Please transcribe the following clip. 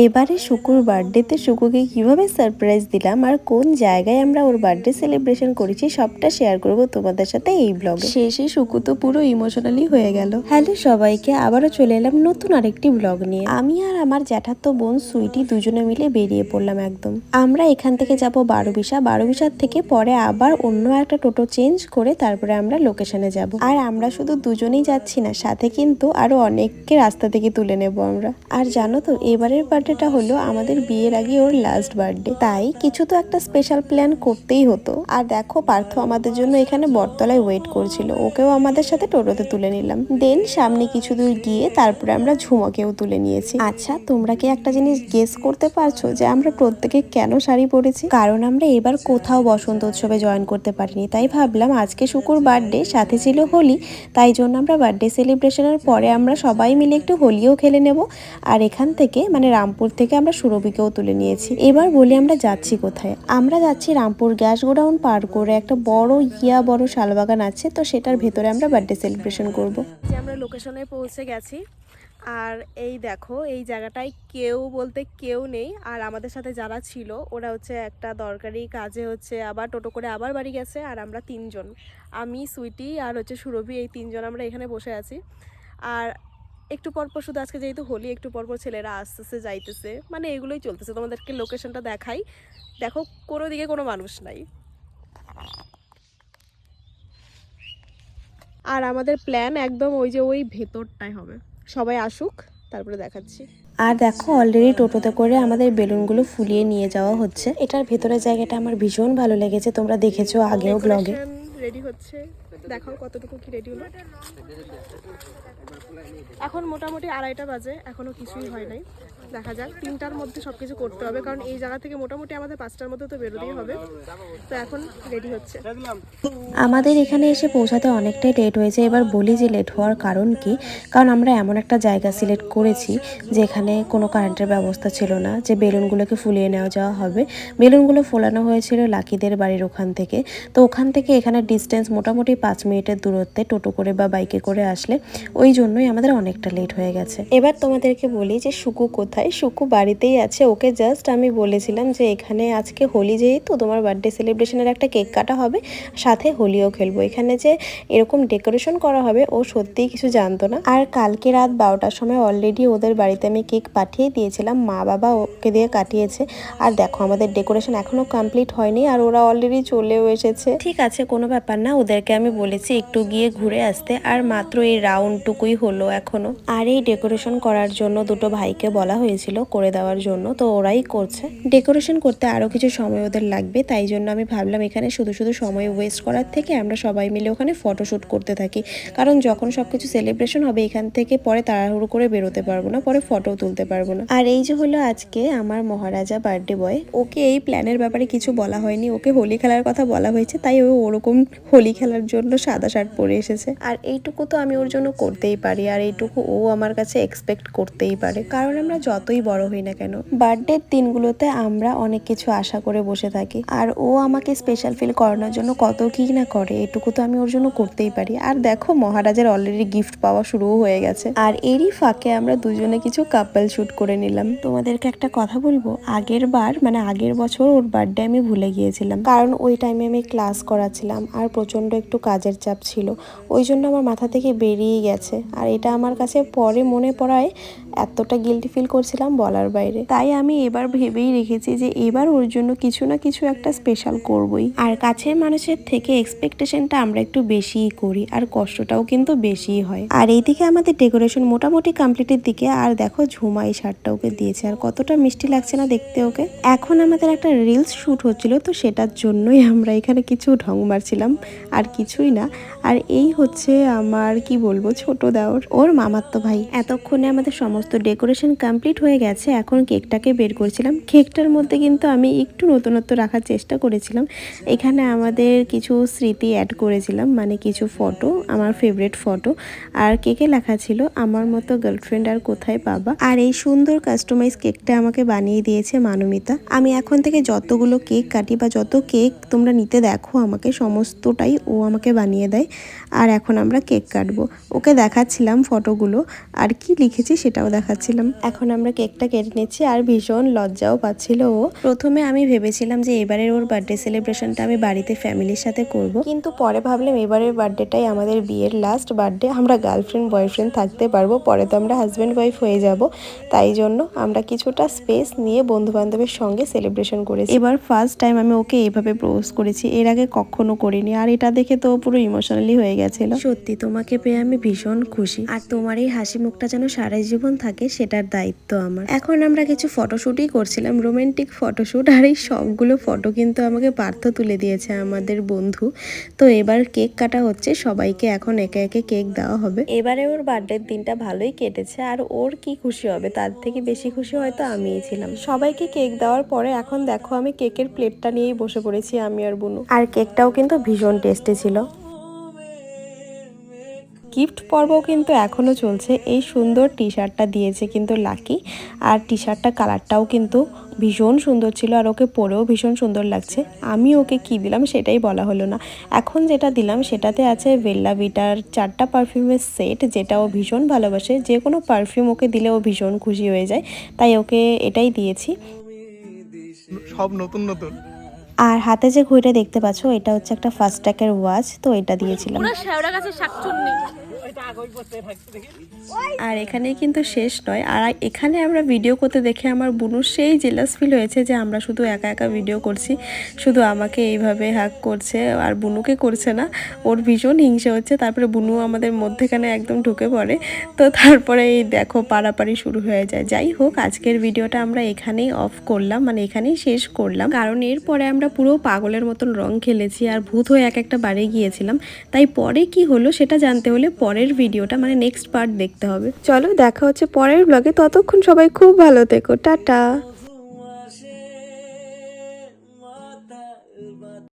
এবারে শুকুর বার্থডেতে শুকুকে কিভাবে সারপ্রাইজ দিলাম আর কোন জায়গায় আমরা ওর বার্থডে সেলিব্রেশন করেছি সবটা শেয়ার করব তোমাদের সাথে এই ব্লগে। শেষে শুকু তো পুরো ইমোশনালি হয়ে গেল। হ্যালো সবাইকে, আবারও চলে এলাম নতুন আরেকটি ব্লগ নিয়ে। আমি আর আমার জ্যাঠাতো বোন সুইটি দুজনে মিলে বেরিয়ে পড়লাম একদম। আমরা এখান থেকে যাব বারোবিশার থেকে পরে আবার অন্য একটা টোটো চেঞ্জ করে তারপরে আমরা লোকেশনে যাব। আর আমরা শুধু দুজনেই যাচ্ছি না, সাথে কিন্তু আরো অনেককে রাস্তা থেকে তুলে নেব আমরা। আর জানো তো, এবারের বার্থডেটা হলো আমাদের বিয়ের আগে ওর লাস্ট বার্থডে, তাই কিছু তো একটা স্পেশাল প্ল্যান করতেই হতো। আর দেখো, পার্থ আমাদের জন্য এখানে বটতলায় ওয়েট করছিল, ওকেও আমাদের সাথে টোটোতে তুলে নিলাম। দেন সামনে কিছু দূর গিয়ে তারপরে আমরা ঝুমাকেও তুলে নিয়েছি। আচ্ছা, তোমরা কি একটা জিনিস গেস করতে পারছো যে আমরা প্রত্যেকে কেন শাড়ি পরেছি? কারণ আমরা এবার কোথাও বসন্ত উৎসবে জয়েন করতে পারিনি, তাই ভাবলাম আজকে শুকুর বার্থডে, সাথে ছিল হোলি, তাই জন্য আমরা বার্থডে সেলিব্রেশনের পরে আমরা সবাই মিলে একটু হোলিও খেলে নেব। আর এখান থেকে মানে রামপুর থেকে আমরা সুরভিকেও তুলে নিয়েছি। এবার বলি আমরা যাচ্ছি কোথায়। আমরা যাচ্ছি রামপুর গ্যাস গোডাউন পার করে একটা বড় শালবাগান আছে, তো সেটার ভেতরে আমরা বার্থডে সেলিব্রেশন করব। আমরা লোকেশনে পৌঁছে গেছি। আর এই দেখো, এই জায়গাটায় কেউ বলতে কেউ নেই। আর আমাদের সাথে যারা ছিল ওরা হচ্ছে একটা দরকারি কাজে হচ্ছে আবার টোটো করে আবার বাড়ি গেছে। আর আমরা তিনজন, আমি, সুইটি আর হচ্ছে সুরভি, এই তিনজন আমরা এখানে বসে আছি। আর একটু পরপর শুধু আজকে যেহেতু হোলি, একটু পরপর ছেলেরা আসতেছে যাইতেছে, মানে এগুলোই চলতেছে। তোমাদেরকে লোকেশনটা দেখাই, দেখো কোনো দিকে কোনো মানুষ নাই। আর আমাদের প্ল্যান একদম ওই যে ওই ভেতরটাই হবে, সবাই আসুক তারপরে দেখাচ্ছি। আর দেখো, অলরেডি টোটোতে করে আমাদের বেলুনগুলো ফুলিয়ে নিয়ে যাওয়া হচ্ছে। এটার ভেতরের জায়গাটা আমার ভীষণ ভালো লেগেছে, তোমরা দেখেছো আগেও ব্লগে। রেডি হচ্ছে, দেখাও কতটুকু কি রেডি হলো। এখন মোটামুটি 2:30 বাজে, এখনো কিছুই হয় নাই। দেখা যাক, 3টার মধ্যে সবকিছু করতে হবে, কারণ এই জায়গা থেকে মোটামুটি আমাদের 5টার মধ্যে তো বেরোতেই হবে। তো এখন রেডি হচ্ছে। আমাদের এখানে এসে পৌঁছাতে অনেকটাই লেট হয়েছে। এবার বলি যে লেট হওয়ার কারণ কি। কারণ আমরা এমন একটা জায়গা সিলেক্ট করেছি যেখানে কোনো কারেন্টের ব্যবস্থা ছিল না, যে বেলুনগুলোকে ফুলিয়ে নেওয়া যাওয়া হবে। বেলুনগুলো ফোলানো হয়েছিল লাকিদের বাড়ির ওখান থেকে। তো ওখান থেকে এখানে ডিস্টেন্স মোটামুটি 5 মিনিটের দূরত্বে, টোটো করে বা বাইকে করে আসলে। ওই জন্যই আমাদের অনেকটা লেট হয়ে গেছে। এবার তোমাদেরকে বলি যে শুকু কোথায়। শুকু বাড়িতেই আছে। ওকে জাস্ট আমি বলেছিলাম যে এখানে আজকে হোলি, যেহেতু তোমার বার্থডে সেলিব্রেশনের একটা কেক কাটা হবে, সাথে হোলিও খেলবো। এখানে যে এরকম ডেকোরেশন করা হবে ও সত্যিই কিছু জানতো না। আর কালকে রাত 12টার সময় অলরেডি ওদের বাড়িতে আমি কেক পাঠিয়ে দিয়েছিলাম, মা বাবা ওকে দিয়ে কাটিয়েছে। আর দেখো, আমাদের ডেকোরেশন এখনো কমপ্লিট হয়নি আর ওরা অলরেডি চলেও এসেছে। ঠিক আছে, কোনো ব্যাপার না, ওদেরকে আমি বলেছি একটু গিয়ে ঘুরে আসতে। আর মাত্র এই রাউন্ডটুকুই হলো এখনো। আর এই ডেকোরেশন করার জন্য দুটো ভাইকে বলা হয়েছিল করে দেওয়ার জন্য, তো ওরাই করছে। ডেকোরেশন করতে আরো কিছু সময় ওদের লাগবে, তাই জন্য আমি ভাবলাম এখানে শুধু শুধু সময় ওয়েস্ট করার থেকে আমরা সবাই মিলে ওখানে ফটোশ্যুট করতে থাকি। কারণ যখন সবকিছু সেলিব্রেশন হবে এখান থেকে পরে তাড়াহুড়ো করে বেরোতে পারবো না, পরে ফটো তুলতে পারবো না। আর এই যে হলো আজকে আমার মহারাজা বার্থডে বয়। ওকে এই প্ল্যানের ব্যাপারে কিছু বলা হয়নি, ওকে হোলি খেলার কথা বলা হয়েছে, তাই ও ওরকম হোলি খেলার জন্য সাদা শার্ট পরে এসেছে। আর এইটুকু তো আমি ওর জন্য করতেই পারি, আর এইটুকু ও আমার কাছে এক্সপেক্ট করতেই পারে, কারণ আমরা যতই বড় হই না কেন বার্থডের দিনগুলোতে আমরা অনেক কিছু আশা করে বসে থাকি। আর ও আমাকে স্পেশাল ফিল করানোর জন্য কত কি না করে, এটুকু তো আমি ওর জন্য করতেই পারি। আর দেখো, মহারাজের অলরেডি গিফট পাওয়া শুরু হয়ে গেছে। আর এরই ফাঁকে আমরা দুজনে কিছু কাপল শুট করে নিলাম। তোমাদেরকে একটা কথা বলবো, আগের বছর ওর বার্থডে আমি ভুলে গিয়েছিলাম, কারণ ওই টাইমে আমি ক্লাস করাচ্ছিলাম আর প্রচন্ড একটু কাজের চাপ ছিল, ওই জন্য আমার মাথা থেকে বেরিয়ে গেছে। আর এটা আমার কাছে পরে মনে পড়ায় এতটা গিল্টি ফিল করছিলাম বলার বাইরে। তাই আমি এবার ভেবেই রেখেছি যে এবার ওর জন্য কিছু না কিছু একটা স্পেশাল করবই। আর কাছের মানুষের থেকে এক্সপেকটেশনটা আমরা একটু বেশিই করি, আর কষ্টটাও কিন্তু বেশিই হয়। আর এইদিকে আমাদের ডেকোরেশন মোটামুটি কমপ্লিটের দিকে। আর দেখো, ঝুমা এই শার্টটা ওকে দিয়েছে, আর কতটা মিষ্টি লাগছে না দেখতে ওকে। এখন আমাদের একটা রিলস শুট হচ্ছিল, তো সেটার জন্যই আমরা এখানে কিছু ঢং মারছিলাম, আর কিছুই না। আর এই হচ্ছে আমার কি বলবো ছোট দেওর, ওর মামাতো ভাই। এতক্ষণে আমাদের সমস্ত ডেকোরেশন কমপ্লিট হয়ে গেছে, এখন কেকটাকে বের করছিলাম। কেকটার মধ্যে কিন্তু আমি একটু নতুনত্ব রাখার চেষ্টা করেছিলাম। এখানে আমাদের কিছু স্মৃতি অ্যাড করেছিলাম, মানে কিছু ফটো, আমার ফেভারিট ফটো। আর কেকে লেখা ছিল আমার মতো গার্লফ্রেন্ড আর কোথায় পাবা। আর এই সুন্দর কাস্টমাইজ কেকটা আমাকে বানিয়ে দিয়েছে মানমিতা। আমি এখন থেকে যতগুলো কেক কাটি বা যত কেক তোমরা নিতে দেখো আমাকে, সমস্তটাই ও আমাকে বানিয়ে দেয়। আর এখন আমরা কেক কাটবো। ওকে দেখাচ্ছিলাম ফটোগুলো আর কি লিখেছি সেটাও দেখাচ্ছিলাম। এখন আমরা কেকটা কেটে নিচ্ছি আর ভীষণ লজ্জাও পাচ্ছিল ও। প্রথমে আমি ভেবেছিলাম যে এবারের ওর বার্থডে সেলিব্রেশনটা আমি বাড়িতে ফ্যামিলির সাথে করব, কিন্তু পরে ভাবলাম এবারের বার্থডেটাই আমাদের বিয়ের লাস্ট বার্থডে, আমরা গার্লফ্রেন্ড বয়ফ্রেন্ড থাকতে পারবো, পরে তো আমরা হাজব্যান্ড ওয়াইফ হয়ে যাব। তাই জন্য আমরা কিছুটা স্পেস নিয়ে বন্ধু বান্ধবের সঙ্গে সেলিব্রেশন করেছি। এবার ফার্স্ট টাইম আমি ওকে এইভাবে প্রপোজ করেছি, এর আগে কখনো করিনি। আর এটা দেখে তো পুরো ইমোশনালি হয়ে গেছিল। সত্যি তোমাকে পেয়ে আমি ভীষণ খুশি, আর তোমার এই হাসি মুখটা যেন সারা জীবন থাকে সেটার দায়িত্ব আমার। এখন আমরা কিছু ফটোশুটই করছিলাম, রোমান্টিক ফটোশুট। আর এই সবগুলো ফটো কিন্তু আমাকে পার্থ তুলে দিয়েছে, আমাদের বন্ধু। তো এবার কেক কাটা হচ্ছে, সবাইকে এখন একে একে কেক দেওয়া হবে। এবারে ওর বার্থডের দিনটা ভালোই কেটেছে, আর ওর কি খুশি হবে, তার থেকে বেশি খুশি হয়তো আমিই ছিলাম। সবাইকে কেক দেওয়ার পরে এখন দেখো আমি কেকের প্লেটটা নিয়েই বসে পড়েছি, আমি আর বুনু। আর কেকটাও কিন্তু ভীষণ টেস্টি ছিল। গিফট পর্ব কিন্তু এখনও চলছে। এই সুন্দর টি শার্টটা দিয়েছে কিন্তু লাকি, আর টি শার্টটা কালারটাও কিন্তু ভীষণ সুন্দর ছিল, আর ওকে পরেও ভীষণ সুন্দর লাগছে। আমি ওকে কি দিলাম সেটাই বলা হলো না। এখন যেটা দিলাম সেটাতে আছে বেল্লা ভিটার 4টা পারফিউমের সেট, যেটা ও ভীষণ ভালোবাসে। যে কোনো পারফিউম ওকে দিলে ও ভীষণ খুশি হয়ে যায়, তাই ওকে এটাই দিয়েছি। সব নতুন নতুন। আর হাতে যে ঘড়িটা দেখতে পাচ্ছ এটা হচ্ছে একটা ফাস্ট্যাগের ওয়াচ, তো এটা দিয়েছিলাম। আর এখানে কিন্তু শেষ নয়, আর এখানে আমরা ভিডিও করতে দেখে আমার বুনুর সেই জেলাস ফিল হয়েছে যে আমরা শুধু একা একা ভিডিও করছি, শুধু আমাকে এইভাবে হাগ করছে আর বুনুকে করছে না। ওর ভীষণ হিংসে হচ্ছে। তারপরে বুনু আমাদের মধ্যেখানে একদম ঢুকে পড়ে। তো তারপরে এই দেখো পারাপারি শুরু হয়ে যায়। যাই হোক, আজকের ভিডিওটা আমরা এখানেই অফ করলাম, মানে এখানেই শেষ করলাম, কারণ এরপরে আমরা পুরো পাগলের মতন রং খেলেছি আর ভূত হয়ে এক একটা বাড়ি গিয়েছিলাম। তাই পরে কি হলো সেটা জানতে হলে পরের ভিডিওটা মানে নেক্সট পার্ট দেখতে হবে। চলো দেখা হচ্ছে পরের ব্লগে, ততক্ষণ সবাই খুব ভালো থেকো, টাটা।